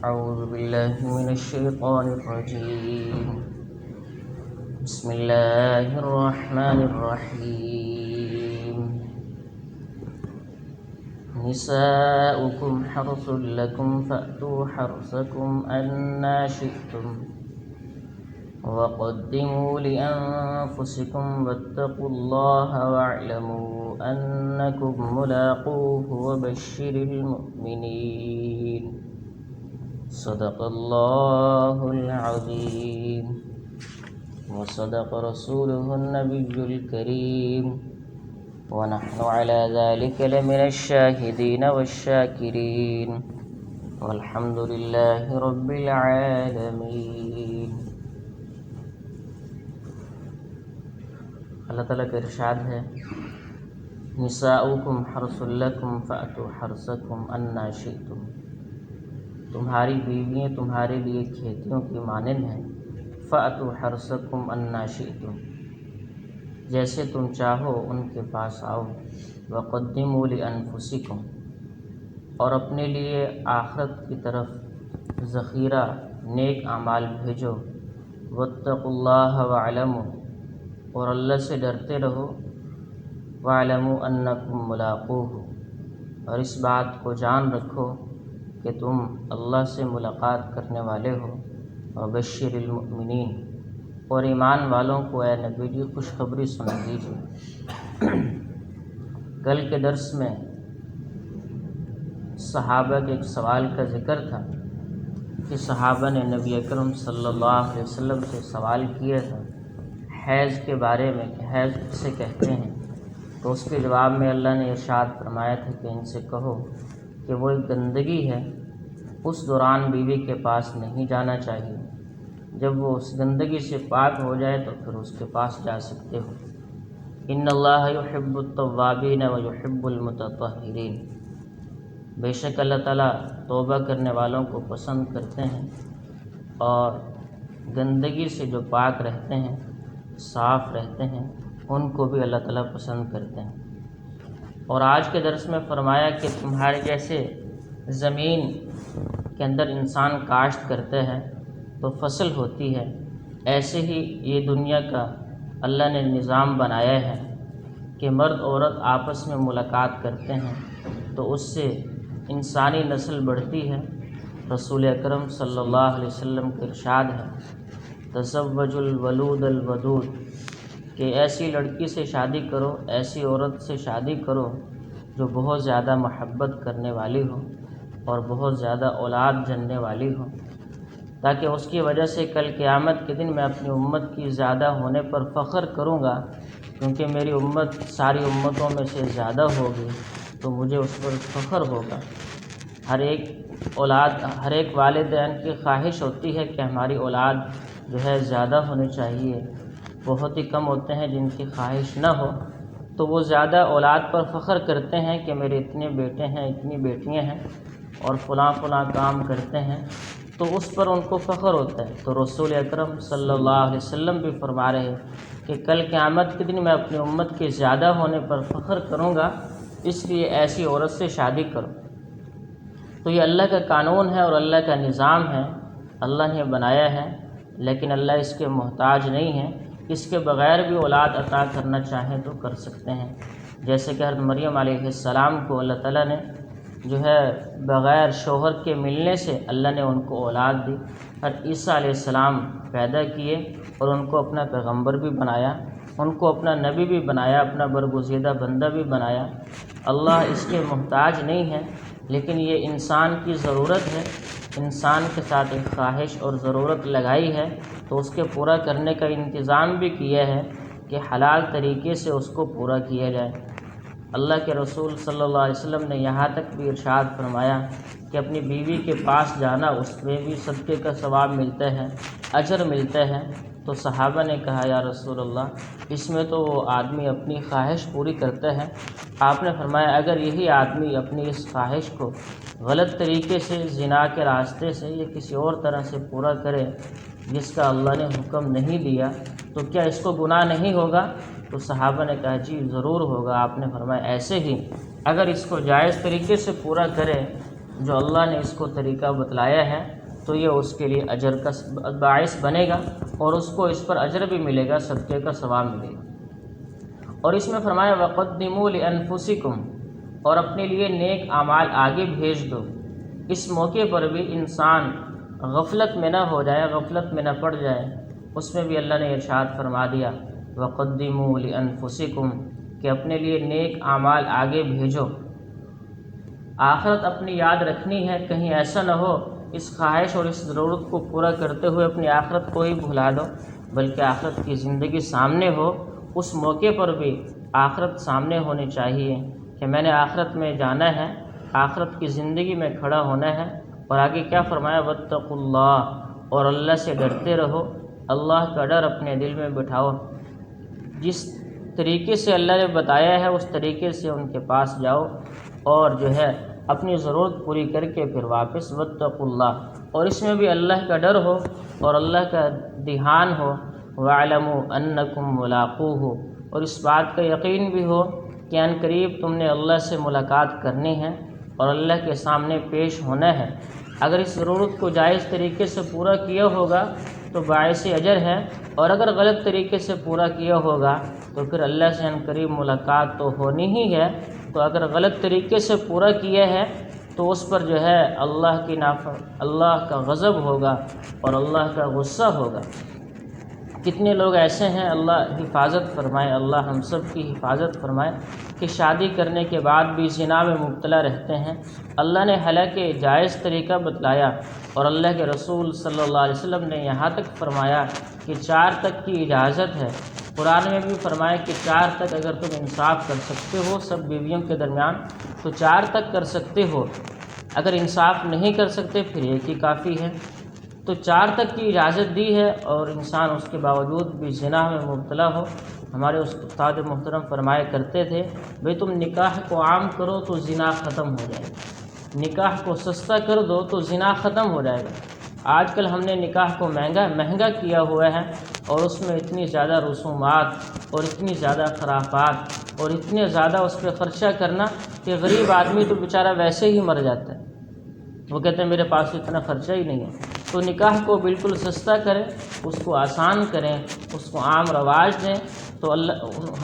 أعوذ بالله من الشيطان الرجيم. بسم الله الرحمن الرحيم. نساؤكم حرث لكم فأتوا حرثكم أنى شئتم وقدموا لأنفسكم واتقوا الله واعلموا أنكم ملاقوه وبشر المؤمنين. صدق الله العظيم وصدق رسوله النبي الكريم ونحن على ذلك لمن الشاهدين والشاكرين والحمد لله رب العالمين. اللہ تعالیٰ کا ارشاد ہے نساؤکم حرث لکم فأتوا حرثکم انا شئتم. تمہاری بیویاں تمہارے لیے کھیتیوں کی مانند ہیں. فأتوا حرثکم انا شئتم، جیسے تم چاہو ان کے پاس آؤ. وقدموا لانفسکم، اور اپنے لیے آخرت کی طرف ذخیرہ نیک اعمال بھیجو. واتقوا اللہ واعلموا، اور اللہ سے ڈرتے رہو. واعلموا انکم ملاقوہ، اور اس بات کو جان رکھو کہ تم اللہ سے ملاقات کرنے والے ہو. وبشر المؤمنین، اور ایمان والوں کو اے نبی جی خوشخبری سنا دیجیے. کل کے درس میں صحابہ کے ایک سوال کا ذکر تھا کہ صحابہ نے نبی اکرم صلی اللہ علیہ وسلم سے سوال کیا تھا حیض کے بارے میں کہ حیض کسے کہتے ہیں. تو اس کے جواب میں اللہ نے ارشاد فرمایا تھا کہ ان سے کہو کہ وہ ایک گندگی ہے، اس دوران بیوی کے پاس نہیں جانا چاہیے. جب وہ اس گندگی سے پاک ہو جائے تو پھر اس کے پاس جا سکتے ہو. ان اللہ یحب التوابین ویحب المتطہرین، بے شک اللہ تعالیٰ توبہ کرنے والوں کو پسند کرتے ہیں اور گندگی سے جو پاک رہتے ہیں، صاف رہتے ہیں، ان کو بھی اللہ تعالیٰ پسند کرتے ہیں. اور آج کے درس میں فرمایا کہ تمہارے جیسے زمین کے اندر انسان کاشت کرتے ہیں تو فصل ہوتی ہے، ایسے ہی یہ دنیا کا اللہ نے نظام بنایا ہے کہ مرد عورت آپس میں ملاقات کرتے ہیں تو اس سے انسانی نسل بڑھتی ہے. رسول اکرم صلی اللہ علیہ وسلم کا ارشاد ہے تزوجوا الولود الودود، کہ ایسی لڑکی سے شادی کرو، ایسی عورت سے شادی کرو جو بہت زیادہ محبت کرنے والی ہو اور بہت زیادہ اولاد جننے والی ہو، تاکہ اس کی وجہ سے کل قیامت کے دن میں اپنی امت کی زیادہ ہونے پر فخر کروں گا، کیونکہ میری امت ساری امتوں میں سے زیادہ ہوگی تو مجھے اس پر فخر ہوگا. ہر ایک والدین کی خواہش ہوتی ہے کہ ہماری اولاد جو ہے زیادہ ہونی چاہیے. بہت ہی کم ہوتے ہیں جن کی خواہش نہ ہو، تو وہ زیادہ اولاد پر فخر کرتے ہیں کہ میرے اتنے بیٹے ہیں، اتنی بیٹیاں ہیں اور فلاں فلاں کام کرتے ہیں، تو اس پر ان کو فخر ہوتا ہے. تو رسول اکرم صلی اللہ علیہ وسلم بھی فرما رہے ہیں کہ کل قیامت کے دن میں اپنی امت کے زیادہ ہونے پر فخر کروں گا، اس لیے ایسی عورت سے شادی کرو. تو یہ اللہ کا قانون ہے اور اللہ کا نظام ہے، اللہ نے بنایا ہے، لیکن اللہ اس کے محتاج نہیں ہے. اس کے بغیر بھی اولاد عطا کرنا چاہیں تو کر سکتے ہیں. جیسے کہ حضرت مریم علیہ السلام کو اللہ تعالیٰ نے جو ہے بغیر شوہر کے ملنے سے اللہ نے ان کو اولاد دی. اور عیسیٰ علیہ السلام پیدا کیے اور ان کو اپنا پیغمبر بھی بنایا، ان کو اپنا نبی بھی بنایا، اپنا برگزیدہ بندہ بھی بنایا. اللہ اس کے محتاج نہیں ہے، لیکن یہ انسان کی ضرورت ہے. انسان کے ساتھ ایک خواہش اور ضرورت لگائی ہے تو اس کے پورا کرنے کا انتظام بھی کیا ہے کہ حلال طریقے سے اس کو پورا کیا جائے. اللہ کے رسول صلی اللہ علیہ وسلم نے یہاں تک بھی ارشاد فرمایا کہ اپنی بیوی کے پاس جانا اس میں بھی صدقے کا ثواب ملتا ہے، اجر ملتا ہے. تو صحابہ نے کہا یا رسول اللہ، اس میں تو وہ آدمی اپنی خواہش پوری کرتا ہے. آپ نے فرمایا اگر یہی آدمی اپنی اس خواہش کو غلط طریقے سے، زنا کے راستے سے یا کسی اور طرح سے پورا کرے جس کا اللہ نے حکم نہیں دیا، تو کیا اس کو گناہ نہیں ہوگا؟ تو صحابہ نے کہا جی ضرور ہوگا. آپ نے فرمایا ایسے ہی اگر اس کو جائز طریقے سے پورا کرے جو اللہ نے اس کو طریقہ بتلایا ہے تو یہ اس کے لیے اجر کا باعث بنے گا اور اس کو اس پر اجر بھی ملے گا، صدقے کا ثواب ملے گا۔ اور اس میں فرمایا وَقَدِّمُوا لِأَنفُسِكُمْ، اور اپنے لیے نیک اعمال آگے بھیج دو۔ اس موقع پر بھی انسان غفلت میں نہ ہو جائے، غفلت میں نہ پڑ جائے، اس میں بھی اللہ نے ارشاد فرما دیا وَقَدِّمُوا لِأَنفُسِكُمْ، کہ اپنے لیے نیک اعمال آگے بھیجو۔ آخرت اپنی یاد رکھنی ہے، کہیں ایسا نہ ہو اس خواہش اور اس ضرورت کو پورا کرتے ہوئے اپنی آخرت کو ہی بھلا دو، بلکہ آخرت کی زندگی سامنے ہو۔ اس موقع پر بھی آخرت سامنے ہونی چاہیے کہ میں نے آخرت میں جانا ہے، آخرت کی زندگی میں کھڑا ہونا ہے۔ اور آگے کیا فرمایا واتقوا اللہ، اور اللہ سے ڈرتے رہو، اللہ کا ڈر اپنے دل میں بٹھاؤ۔ جس طریقے سے اللہ نے بتایا ہے اس طریقے سے ان کے پاس جاؤ اور جو ہے اپنی ضرورت پوری کر کے پھر واپس واتقوا اللہ، اور اس میں بھی اللہ کا ڈر ہو اور اللہ کا دھیان ہو۔ وَاعْلَمُوا أَنَّكُمْ مُلَاقُوهُ، اور اس بات کا یقین بھی ہو کہ ان قریب تم نے اللہ سے ملاقات کرنی ہے اور اللہ کے سامنے پیش ہونا ہے۔ اگر اس ضرورت کو جائز طریقے سے پورا کیا ہوگا تو باعث اجر ہے، اور اگر غلط طریقے سے پورا کیا ہوگا تو پھر اللہ سے ان قریب ملاقات تو ہونی ہی ہے۔ تو اگر غلط طریقے سے پورا کیا ہے تو اس پر جو ہے اللہ کا غضب ہوگا اور اللہ کا غصہ ہوگا۔ کتنے لوگ ایسے ہیں، اللہ حفاظت فرمائے، اللہ ہم سب کی حفاظت فرمائے، کہ شادی کرنے کے بعد بھی زنا میں مبتلا رہتے ہیں۔ اللہ نے حالانکہ جائز طریقہ بتلایا اور اللہ کے رسول صلی اللہ علیہ وسلم نے یہاں تک فرمایا کہ 4 تک کی اجازت ہے۔ قرآن میں بھی فرمایا کہ 4 تک اگر تم انصاف کر سکتے ہو سب بیویوں کے درمیان تو 4 تک کر سکتے ہو، اگر انصاف نہیں کر سکتے پھر 1 ہی کافی ہے۔ تو 4 تک کی اجازت دی ہے اور انسان اس کے باوجود بھی زنا میں مبتلا ہو۔ ہمارے استاد محترم فرمایا کرتے تھے بھئی تم نکاح کو عام کرو تو زنا ختم ہو جائے گا، نکاح کو سستا کر دو تو زنا ختم ہو جائے گا۔ آج کل ہم نے نکاح کو مہنگا کیا ہوا ہے اور اس میں اتنی زیادہ رسومات اور اتنی زیادہ خرافات اور اتنے زیادہ اس پہ خرچہ کرنا کہ غریب آدمی تو بیچارہ ویسے ہی مر جاتا ہے، وہ کہتے ہیں میرے پاس اتنا خرچہ ہی نہیں ہے۔ تو نکاح کو بالکل سستا کریں، اس کو آسان کریں، اس کو عام رواج دیں، تو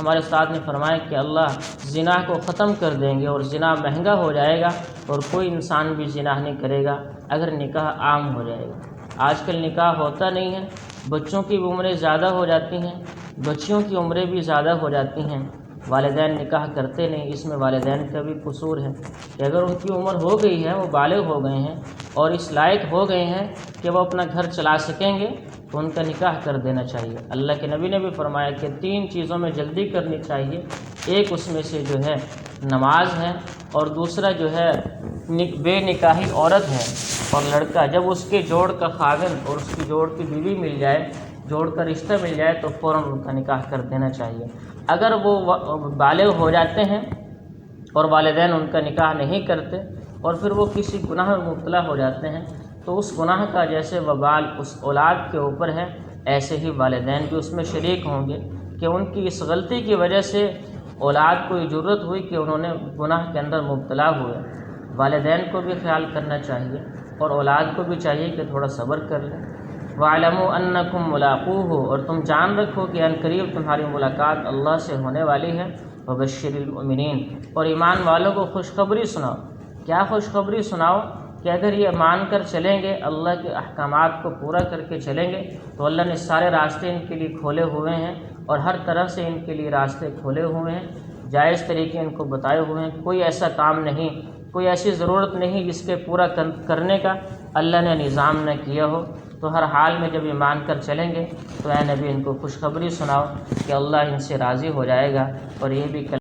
ہمارے استاد نے فرمایا کہ اللہ زنا کو ختم کر دیں گے اور زنا مہنگا ہو جائے گا اور کوئی انسان بھی زنا نہیں کرے گا اگر نکاح عام ہو جائے گا۔ آج کل نکاح ہوتا نہیں ہے، بچوں کی عمریں زیادہ ہو جاتی ہیں، بچیوں کی عمریں بھی زیادہ ہو جاتی ہیں، والدین نکاح کرتے نہیں۔ اس میں والدین کا بھی قصور ہے کہ اگر ان کی عمر ہو گئی ہے، وہ بالغ ہو گئے ہیں اور اس لائق ہو گئے ہیں کہ وہ اپنا گھر چلا سکیں گے تو ان کا نکاح کر دینا چاہیے۔ اللہ کے نبی نے بھی فرمایا کہ 3 چیزوں میں جلدی کرنی چاہیے، ایک اس میں سے جو ہے نماز ہے، اور دوسرا جو ہے بے نکاحی عورت ہے، اور لڑکا جب اس کے جوڑ کا خاوند اور اس کی جوڑ کی بیوی مل جائے، جوڑ کا رشتہ مل جائے تو فوراً ان کا نکاح کر دینا چاہیے۔ اگر وہ بالغ ہو جاتے ہیں اور والدین ان کا نکاح نہیں کرتے اور پھر وہ کسی گناہ میں مبتلا ہو جاتے ہیں تو اس گناہ کا جیسے وبال اس اولاد کے اوپر ہے، ایسے ہی والدین بھی اس میں شریک ہوں گے کہ ان کی اس غلطی کی وجہ سے اولاد کو یہ ضرورت ہوئی کہ انہوں نے گناہ کے اندر مبتلا ہوئے۔ والدین کو بھی خیال کرنا چاہیے اور اولاد کو بھی چاہیے کہ تھوڑا صبر کر لیں۔ وَاعْلَمُوا أَنَّكُمْ مُلَاقُوهُ، اور تم جان رکھو کہ ان قریب تمہاری ملاقات اللہ سے ہونے والی ہے۔ وَبَشِّرِ الْمُؤْمِنِينَ، اور ایمان والوں کو خوشخبری سناؤ۔ کیا خوشخبری سناؤ؟ کہ اگر یہ مان کر چلیں گے، اللہ کے احکامات کو پورا کر کے چلیں گے تو اللہ نے سارے راستے ان کے لیے کھولے ہوئے ہیں اور ہر طرح سے ان کے لیے راستے کھولے ہوئے ہیں، جائز طریقے ان کو بتائے ہوئے ہیں۔ کوئی ایسا کام نہیں، کوئی ایسی ضرورت نہیں جس کے پورا کرنے کا اللہ نے نظام نہ کیا ہو۔ تو ہر حال میں جب یہ مان کر چلیں گے تو اے نبی ان کو خوشخبری سناؤ کہ اللہ ان سے راضی ہو جائے گا، اور یہ بھی